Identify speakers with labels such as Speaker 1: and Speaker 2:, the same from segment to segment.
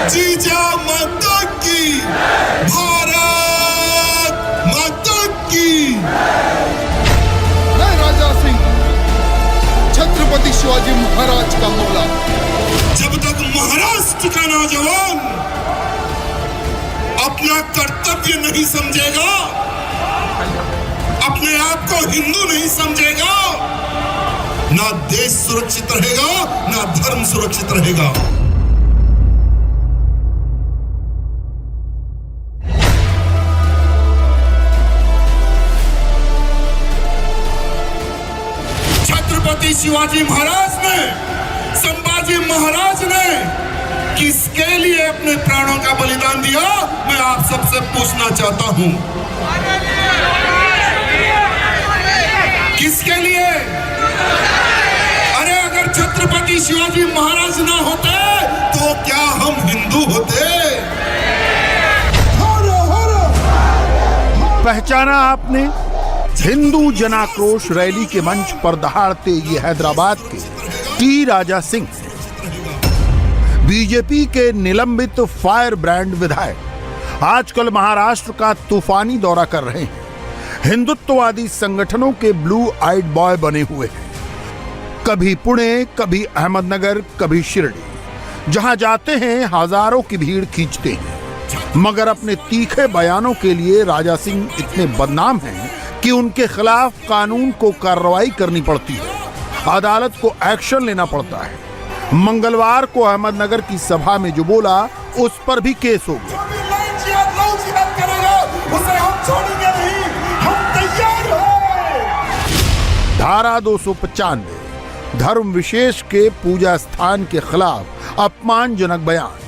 Speaker 1: जीजा माता की, भारत माता की।
Speaker 2: मैं राजा सिंह, छत्रपति शिवाजी महाराज का मौला।
Speaker 1: जब तक महाराष्ट्र का नौजवान अपना कर्तव्य नहीं समझेगा, अपने आप को हिंदू नहीं समझेगा, ना देश सुरक्षित रहेगा, ना धर्म सुरक्षित रहेगा। छत्रपति शिवाजी महाराज ने, संभाजी महाराज ने किसके लिए अपने प्राणों का बलिदान दिया, मैं आप सबसे पूछना चाहता हूं। किसके लिए? अरे अगर छत्रपति शिवाजी महाराज ना होते तो क्या हम हिंदू होते?
Speaker 3: पहचाना आपने? हिंदू जनाक्रोश रैली के मंच पर दहाड़ते ये हैदराबाद के टी राजा सिंह, बीजेपी के निलंबित फायर ब्रांड विधायक, आजकल महाराष्ट्र का तूफानी दौरा कर रहे हैं। हिंदुत्ववादी संगठनों के ब्लू आइड बॉय बने हुए हैं। कभी पुणे, कभी अहमदनगर, कभी शिरडी, जहां जाते हैं हजारों की भीड़ खींचते हैं। मगर अपने तीखे बयानों के लिए राजा सिंह इतने बदनाम हैं कि उनके खिलाफ कानून को कार्रवाई करनी पड़ती है, अदालत को एक्शन लेना पड़ता है। मंगलवार को अहमदनगर की सभा में जो बोला उस पर भी केस हो गया। धारा 295 धर्म विशेष के पूजा स्थान के खिलाफ अपमानजनक बयान,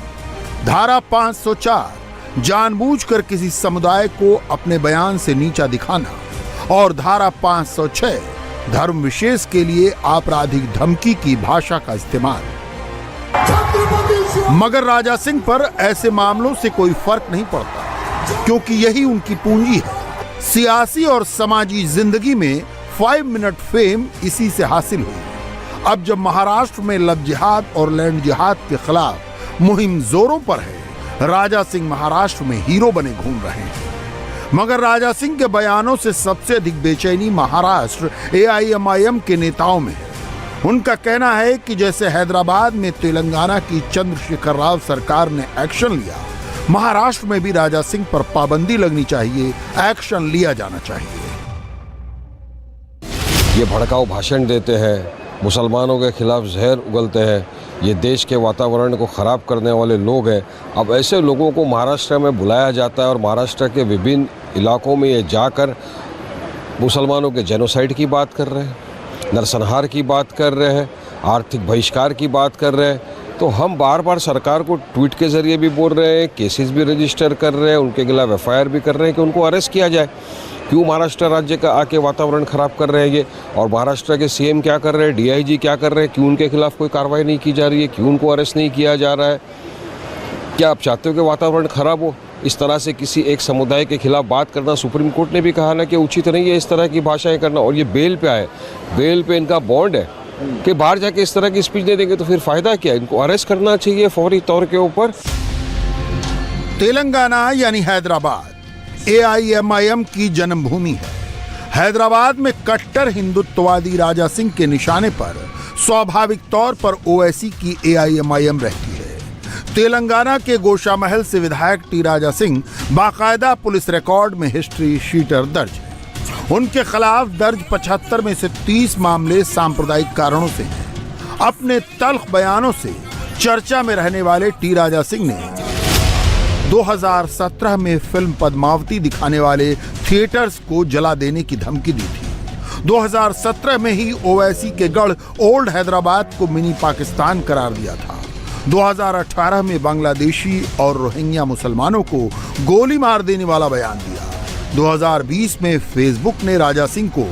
Speaker 3: धारा 504 जानबूझकर किसी समुदाय को अपने बयान से नीचा दिखाना, और धारा 506 धर्म विशेष के लिए आपराधिक धमकी की भाषा का इस्तेमाल। मगर राजा सिंह पर ऐसे मामलों से कोई फर्क नहीं पड़ता, क्योंकि यही उनकी पूंजी है। सियासी और समाजी जिंदगी में 5 मिनट फेम इसी से हासिल हुई। अब जब महाराष्ट्र में लव जिहाद और लैंड जिहाद के खिलाफ मुहिम जोरों पर है, राजा सिंह महाराष्ट्र में हीरो बने घूम रहे हैं। मगर राजा सिंह के बयानों से सबसे अधिक बेचैनी महाराष्ट्र AIMIM के नेताओं में है। उनका कहना है कि जैसे हैदराबाद में तेलंगाना की चंद्रशेखर राव सरकार ने एक्शन लिया, महाराष्ट्र में भी राजा सिंह पर पाबंदी लगनी चाहिए, एक्शन लिया जाना चाहिए।
Speaker 4: ये भड़काऊ भाषण देते हैं, मुसलमानों के खिलाफ जहर उगलते हैं, ये देश के वातावरण को ख़राब करने वाले लोग हैं। अब ऐसे लोगों को महाराष्ट्र में बुलाया जाता है और महाराष्ट्र के विभिन्न इलाकों में ये जाकर मुसलमानों के जेनोसाइड की बात कर रहे हैं, नरसंहार की बात कर रहे हैं, आर्थिक बहिष्कार की बात कर रहे हैं। तो हम बार बार सरकार को ट्वीट के ज़रिए भी बोल रहे हैं, केसेस भी रजिस्टर कर रहे हैं, उनके खिलाफ FIR भी कर रहे हैं कि उनको अरेस्ट किया जाए। क्यों महाराष्ट्र राज्य का आके वातावरण ख़राब कर रहे हैं ये? और महाराष्ट्र के CM क्या कर रहे हैं, DIG क्या कर रहे हैं? क्यों उनके खिलाफ कोई कार्रवाई नहीं की जा रही है? क्यों उनको अरेस्ट नहीं किया जा रहा है? क्या आप चाहते हो कि वातावरण ख़राब हो? इस तरह से किसी एक समुदाय के खिलाफ बात करना, सुप्रीम कोर्ट ने भी कहा ना कि उचित नहीं है इस तरह की भाषाएं करना। और ये बेल पे आए, बेल पे इनका बॉन्ड है कि बाहर जाके इस तरह की स्पीच दे देंगे तो फिर फायदा क्या? इनको अरेस्ट करना चाहिए फौरी तौर के ऊपर।
Speaker 3: तेलंगाना यानी हैदराबाद AIMIM की जन्मभूमि है। हैदराबाद में कट्टर हिंदुत्ववादी राजा सिंह के निशाने पर स्वाभाविक तौर पर OIC की AIMIM रहती है। तेलंगाना के गोशामहल से विधायक टी राजा सिंह बाकायदा पुलिस रिकॉर्ड में हिस्ट्री शीटर दर्ज है। उनके खिलाफ दर्ज 75 में से 30 मामले सांप्रदायिक कारणों से हैं। अपने तल्ख बयानों से चर्चा में रहने वाले टी राजा सिंह ने 2017 में फिल्म पद्मावती दिखाने वाले थिएटर्स को जला देने की धमकी दी थी। 2017 में ही OIC के गढ़ ओल्ड हैदराबाद को मिनी पाकिस्तान करार दिया था। 2018 में बांग्लादेशी और रोहिंग्या मुसलमानों को गोली मार देने वाला बयान दिया। 2020 में फेसबुक ने राजा सिंह को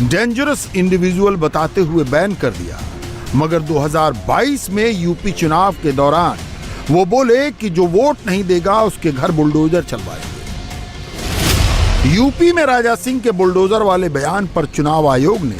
Speaker 3: डेंजरस इंडिविजुअल बताते हुए बैन कर दिया। मगर 2022 में यूपी चुनाव के दौरान वो बोले कि जो वोट नहीं देगा उसके घर बुलडोजर चलवाएंगे। यूपी में राजा सिंह के बुलडोजर वाले बयान पर चुनाव आयोग ने